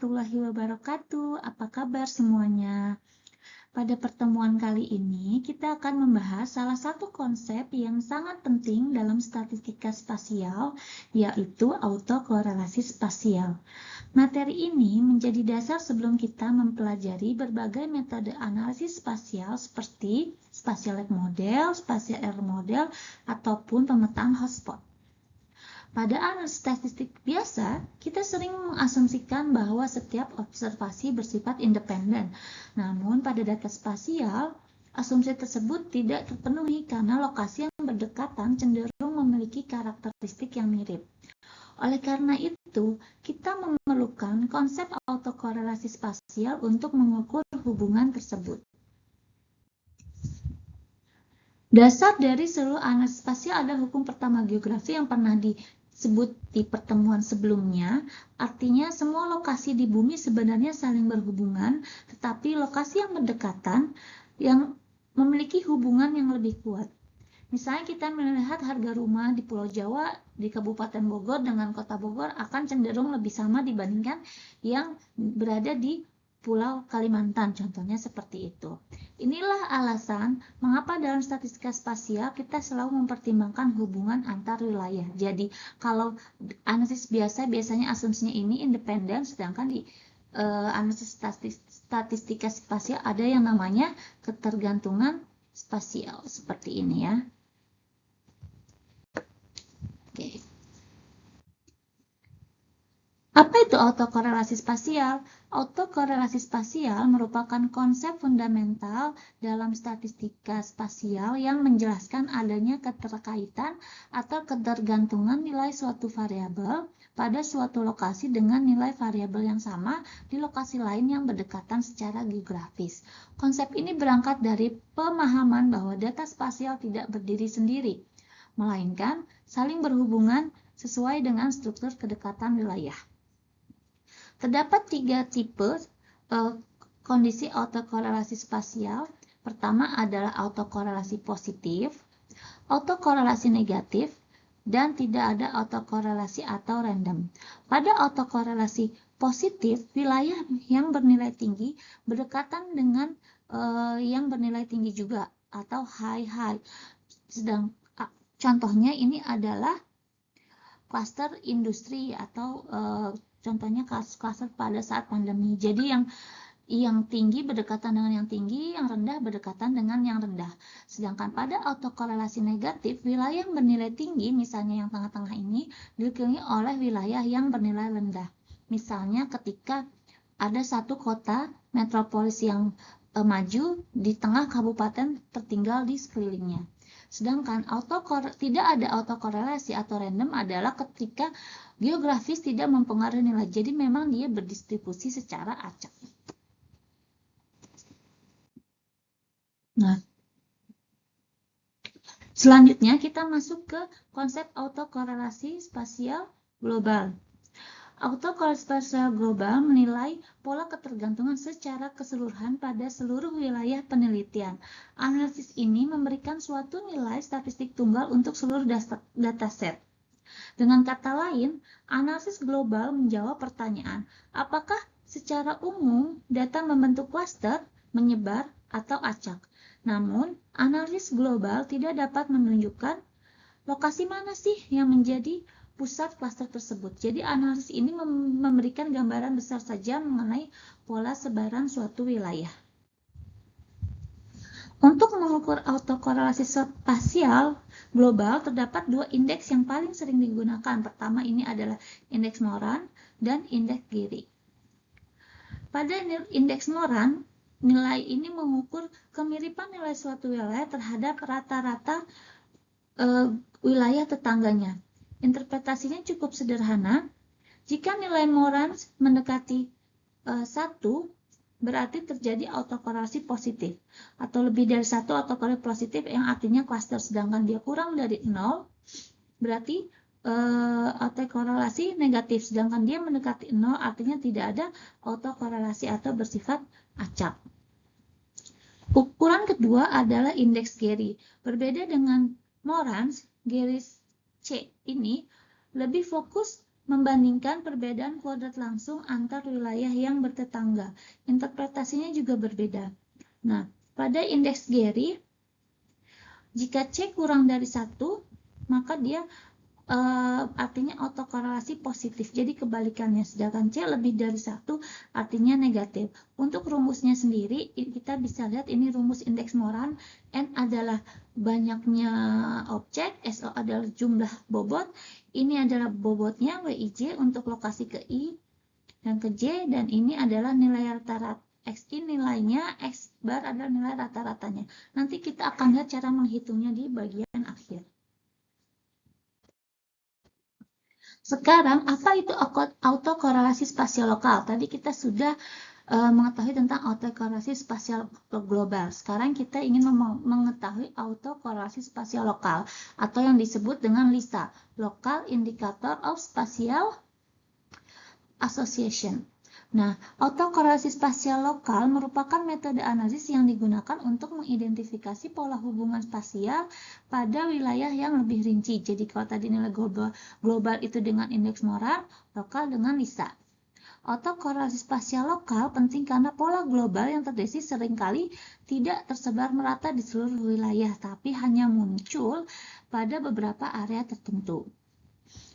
warahmatullahi wabarakatuh. Apa kabar semuanya? Pada pertemuan kali ini, kita akan membahas salah satu konsep yang sangat penting dalam statistika spasial, yaitu autokorelasi spasial. Materi ini menjadi dasar sebelum kita mempelajari berbagai metode analisis spasial seperti spatial lag model, spatial error model, ataupun pemetaan hotspot. Pada analisis statistik biasa, kita sering mengasumsikan bahwa setiap observasi bersifat independen. Namun, pada data spasial, asumsi tersebut tidak terpenuhi karena lokasi yang berdekatan cenderung memiliki karakteristik yang mirip. Oleh karena itu, kita memerlukan konsep autokorelasi spasial untuk mengukur hubungan tersebut. Dasar dari seluruh analisis spasial adalah hukum pertama geografi yang pernah disebut di pertemuan sebelumnya. Artinya semua lokasi di bumi sebenarnya saling berhubungan, tetapi lokasi yang berdekatan yang memiliki hubungan yang lebih kuat. Misalnya kita melihat harga rumah di Pulau Jawa di Kabupaten Bogor dengan Kota Bogor akan cenderung lebih sama dibandingkan yang berada di Pulau Kalimantan, contohnya seperti itu. Inilah alasan mengapa dalam statistika spasial kita selalu mempertimbangkan hubungan antar wilayah. Jadi kalau analisis biasanya asumsinya ini independen, sedangkan di analisis statistika spasial ada yang namanya ketergantungan spasial seperti ini ya. Oke. Apa itu autokorelasi spasial? Autokorelasi spasial merupakan konsep fundamental dalam statistika spasial yang menjelaskan adanya keterkaitan atau ketergantungan nilai suatu variabel pada suatu lokasi dengan nilai variabel yang sama di lokasi lain yang berdekatan secara geografis. Konsep ini berangkat dari pemahaman bahwa data spasial tidak berdiri sendiri, melainkan saling berhubungan sesuai dengan struktur kedekatan wilayah. Terdapat 3 tipe kondisi autokorelasi spasial. Pertama adalah autokorelasi positif, autokorelasi negatif, dan tidak ada autokorelasi atau random. Pada autokorelasi positif, wilayah yang bernilai tinggi berdekatan dengan yang bernilai tinggi juga atau high. Contohnya ini adalah klaster industri atau contohnya klaster pada saat pandemi. Jadi yang tinggi berdekatan dengan yang tinggi, yang rendah berdekatan dengan yang rendah. Sedangkan pada autokorelasi negatif, wilayah yang bernilai tinggi, misalnya yang tengah-tengah ini, dikelilingi oleh wilayah yang bernilai rendah. Misalnya ketika ada satu kota metropolis yang maju di tengah kabupaten tertinggal di sekelilingnya. Sedangkan tidak ada autokorelasi atau random adalah ketika geografis tidak mempengaruhi nilai. Jadi memang dia berdistribusi secara acak. Nah, selanjutnya kita masuk ke konsep autokorelasi spasial global. Autokorelasi spasial global menilai pola ketergantungan secara keseluruhan pada seluruh wilayah penelitian. Analisis ini memberikan suatu nilai statistik tunggal untuk seluruh dataset. Dengan kata lain, analisis global menjawab pertanyaan, apakah secara umum data membentuk klaster, menyebar, atau acak. Namun, analisis global tidak dapat menunjukkan lokasi mana sih yang menjadi pusat klaster tersebut. Jadi analisis ini memberikan gambaran besar saja mengenai pola sebaran suatu wilayah. Untuk mengukur autokorelasi spasial global terdapat 2 indeks yang paling sering digunakan. Pertama ini adalah indeks Moran dan indeks Geary. Pada indeks Moran, nilai ini mengukur kemiripan nilai suatu wilayah terhadap rata-rata wilayah tetangganya. Interpretasinya cukup sederhana. Jika nilai Moran mendekati 1, berarti terjadi autokorelasi positif. Atau lebih dari 1 autokorelasi positif yang artinya klaster. Sedangkan dia kurang dari 0, berarti autokorelasi negatif. Sedangkan dia mendekati 0, artinya tidak ada autokorelasi atau bersifat acak. Ukuran kedua adalah indeks Geary. Berbeda dengan Moran, Geary C ini lebih fokus membandingkan perbedaan kuadrat langsung antar wilayah yang bertetangga. Interpretasinya juga berbeda. Nah, pada indeks Gary, jika C kurang dari 1, maka dia artinya autokorelasi positif. Jadi kebalikannya, sedangkan C lebih dari 1 artinya negatif. Untuk rumusnya sendiri, kita bisa lihat ini rumus indeks Moran. N adalah banyaknya objek, SO adalah jumlah bobot. Ini adalah bobotnya WIJ untuk lokasi ke I dan ke J, dan ini adalah nilai rata-rata. X ini nilainya, X bar adalah nilai rata-ratanya. Nanti kita akan lihat cara menghitungnya di bagian akhir. Sekarang, apa itu autokorelasi spasial lokal? Tadi kita sudah mengetahui tentang autokorelasi spasial global. Sekarang kita ingin mengetahui autokorelasi spasial lokal, atau yang disebut dengan LISA, Local Indicator of Spatial Association. Nah, autokorelasi spasial lokal merupakan metode analisis yang digunakan untuk mengidentifikasi pola hubungan spasial pada wilayah yang lebih rinci. Jadi kalau tadi nilai global itu dengan indeks Moran, lokal dengan LISA. Autokorelasi spasial lokal penting karena pola global yang terdeteksi seringkali tidak tersebar merata di seluruh wilayah, tapi hanya muncul pada beberapa area tertentu.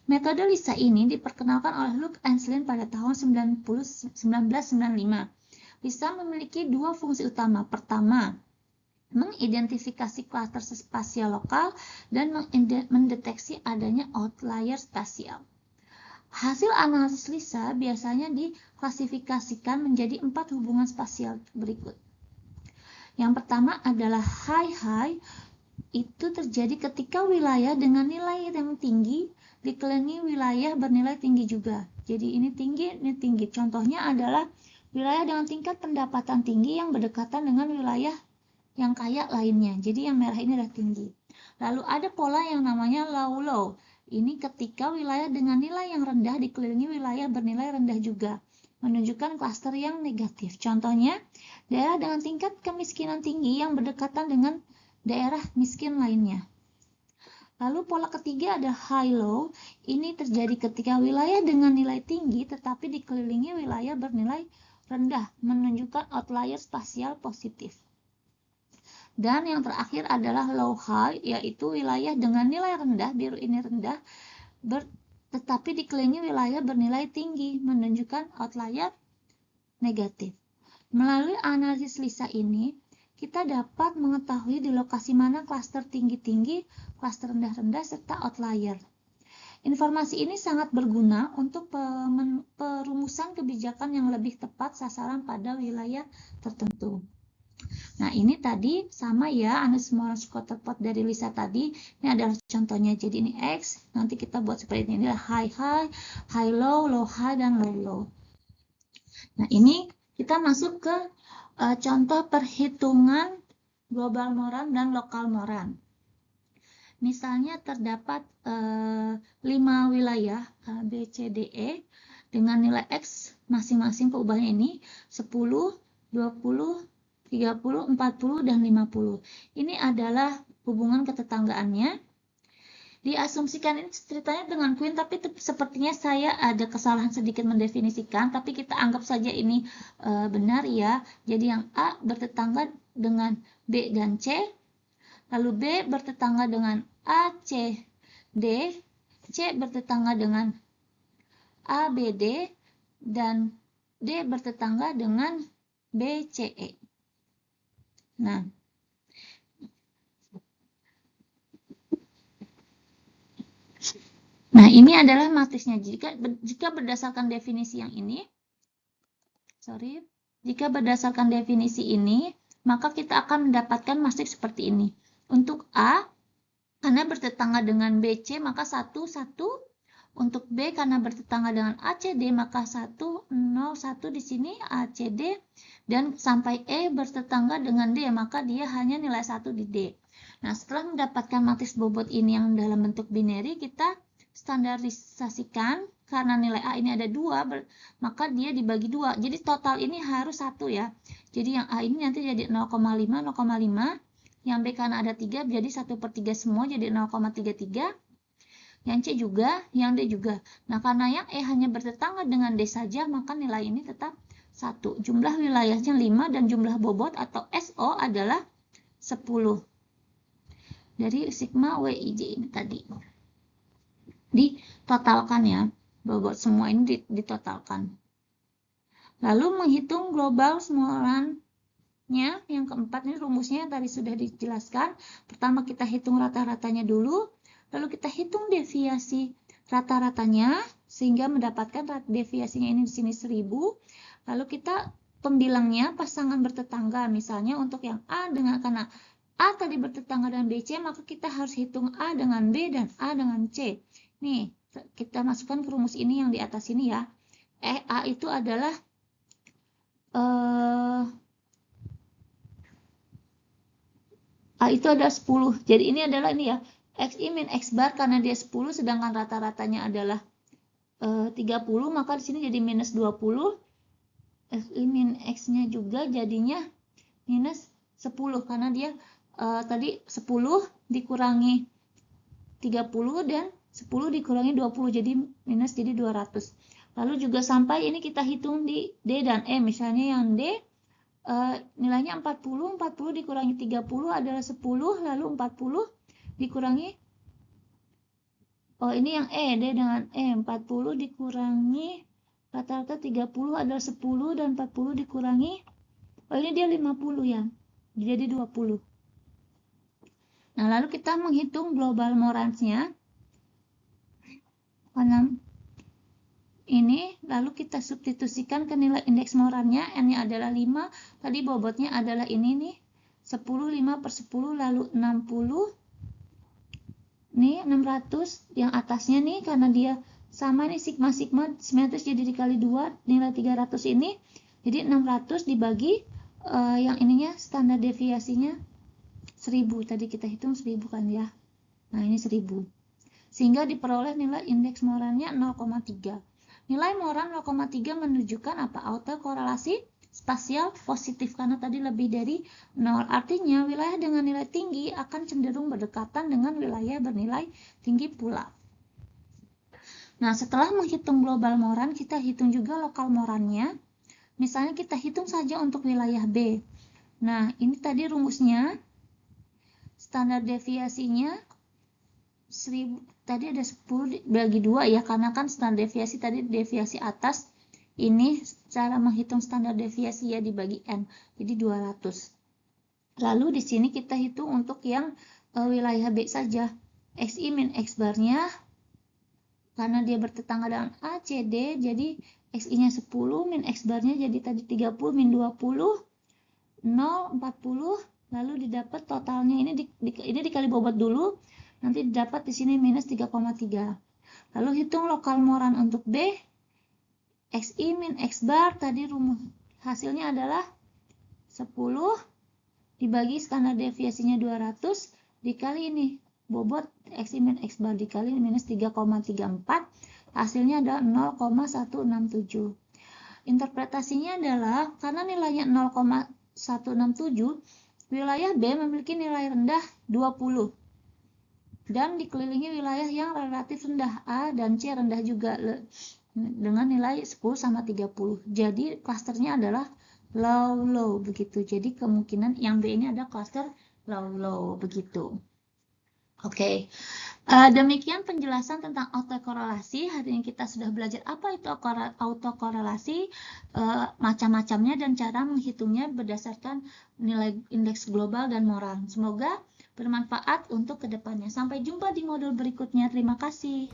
Metode LISA ini diperkenalkan oleh Luc Enslin pada tahun 1995. LISA memiliki dua fungsi utama. Pertama, mengidentifikasi klaster spasial lokal dan mendeteksi adanya outlier spasial. Hasil analisis LISA biasanya diklasifikasikan menjadi 4 hubungan spasial berikut. Yang pertama adalah high-high. Itu terjadi ketika wilayah dengan nilai yang tinggi dikelilingi wilayah bernilai tinggi juga. Jadi ini tinggi, ini tinggi. Contohnya adalah wilayah dengan tingkat pendapatan tinggi yang berdekatan dengan wilayah yang kaya lainnya. Jadi yang merah ini adalah tinggi. Lalu ada pola yang namanya low-low. Ini ketika wilayah dengan nilai yang rendah dikelilingi wilayah bernilai rendah juga, menunjukkan klaster yang negatif. Contohnya, daerah dengan tingkat kemiskinan tinggi yang berdekatan dengan daerah miskin lainnya. Lalu pola ketiga ada high-low. Ini terjadi ketika wilayah dengan nilai tinggi tetapi dikelilingi wilayah bernilai rendah, menunjukkan outlier spasial positif. Dan yang terakhir adalah low-high, yaitu wilayah dengan nilai rendah, biru ini rendah, tetapi dikelilingi wilayah bernilai tinggi, menunjukkan outlier negatif. Melalui analisis LISA ini, kita dapat mengetahui di lokasi mana klaster tinggi-tinggi, klaster rendah-rendah, serta outlier. Informasi ini sangat berguna untuk perumusan kebijakan yang lebih tepat sasaran pada wilayah tertentu. Nah, ini tadi sama ya, analisis Moran scatter plot dari LISA tadi. Ini adalah contohnya. Jadi ini X, nanti kita buat seperti ini. Inilah high-high, high-low, low-high, dan low-low. Nah, ini kita masuk ke contoh perhitungan global Moran dan lokal Moran. Misalnya terdapat 5 wilayah A, B, C, D, E dengan nilai X masing-masing perubahannya ini 10, 20, 30, 40, dan 50. Ini adalah hubungan ketetanggaannya. Diasumsikan ini ceritanya dengan Queen, tapi sepertinya saya ada kesalahan sedikit mendefinisikan, tapi kita anggap saja ini benar ya. Jadi yang A bertetangga dengan B dan C, lalu B bertetangga dengan A, C, D, C bertetangga dengan A, B, D, dan D bertetangga dengan B, C, E. Nah, ini adalah matrisnya. Jika berdasarkan definisi yang ini, jika berdasarkan definisi ini, maka kita akan mendapatkan matriks seperti ini. Untuk A, karena bertetangga dengan BC, maka 1, 1. Untuk B, karena bertetangga dengan ACD, maka 1, 0, 1 di sini ACD. Dan sampai E bertetangga dengan D, maka dia hanya nilai 1 di D. Nah, setelah mendapatkan matriks bobot ini yang dalam bentuk binary, kita standarisasikan. Karena nilai A ini ada 2, maka dia dibagi 2. Jadi total ini harus 1 ya. Jadi yang A ini nanti jadi 0,5, 0,5. Yang B karena ada 3, jadi 1/3 semua, jadi 0,33. yang C juga, yang D juga. Nah, karena yang E hanya bertetangga dengan D saja, maka nilai ini tetap 1. Jumlah wilayahnya 5 dan jumlah bobot atau SO adalah 10. Dari sigma WIJ ini tadi. Ditotalkan ya, bobot semua ini ditotalkan. Lalu menghitung global morannya, yang keempat ini rumusnya tadi sudah dijelaskan. Pertama kita hitung rata-ratanya dulu, lalu kita hitung deviasi rata-ratanya sehingga mendapatkan deviasinya ini di sini 1000. Lalu kita pembilangnya pasangan bertetangga, misalnya untuk yang A dengan, karena A tadi bertetangga dengan BC, maka kita harus hitung A dengan B dan A dengan C. Nih, kita masukkan ke rumus ini yang di atas ini ya. A itu adalah A itu ada 10. Jadi ini adalah ini ya, XI min X bar karena dia 10 sedangkan rata-ratanya adalah 30, maka di sini jadi minus 20. XI min X-nya juga jadinya minus 10 karena dia tadi 10 dikurangi 30 dan 10 dikurangi 20 jadi minus, jadi 200. Lalu juga sampai ini kita hitung di D dan E, misalnya yang D nilainya 40 dikurangi 30 adalah 10, lalu 40 dikurangi, ini yang E, D dengan E, 40 dikurangi rata-rata 30 adalah 10 dan 40 dikurangi, ini dia 50 ya, jadi 20. Nah, lalu kita menghitung global moransnya. Ini lalu kita substitusikan ke nilai indeks morannya, N-nya adalah 5, tadi bobotnya adalah ini nih, 10, 5 per 10, lalu 60, nih 600, yang atasnya nih karena dia sama nih sigma-sigma simetris jadi dikali 2, nilai 300 ini, jadi 600 dibagi, yang ininya standar deviasinya 1000, tadi kita hitung 1000 kan ya, nah ini 1000. Sehingga diperoleh nilai indeks morannya 0,3. Nilai moran 0,3 menunjukkan apa? Autokorelasi spasial positif karena tadi lebih dari 0. Artinya wilayah dengan nilai tinggi akan cenderung berdekatan dengan wilayah bernilai tinggi pula. Nah, setelah menghitung global moran, kita hitung juga lokal morannya. Misalnya kita hitung saja untuk wilayah B. Nah, ini tadi rumusnya. Standar deviasinya 1000, tadi ada 10 bagi 2 ya, karena kan standar deviasi tadi deviasi atas, ini cara menghitung standar deviasi ya dibagi N, jadi 200. Lalu di sini kita hitung untuk yang wilayah B saja, XI min X barnya, karena dia bertetangga dengan A, C, D, jadi XI nya 10, min X barnya jadi tadi 30, min 20, 0, 40, lalu didapat totalnya ini dikali bobot dulu, nanti dapat di sini minus 3,3. Lalu hitung lokal moran untuk B, XI min X bar, tadi rumus hasilnya adalah 10 dibagi standar deviasinya 200 dikali ini bobot XI min X bar dikali minus 3,34, hasilnya adalah 0,167. Interpretasinya adalah karena nilainya 0,167, wilayah B memiliki nilai rendah 20 dan dikelilingi wilayah yang relatif rendah A dan C rendah juga dengan nilai 10 sama 30. Jadi klasternya adalah low begitu. Jadi kemungkinan yang B ini ada klaster low begitu. Oke. Demikian penjelasan tentang autokorelasi. Hari ini kita sudah belajar apa itu autokorelasi, macam-macamnya dan cara menghitungnya berdasarkan nilai indeks global dan moran. Semoga bermanfaat untuk kedepannya. Sampai jumpa di modul berikutnya. Terima kasih.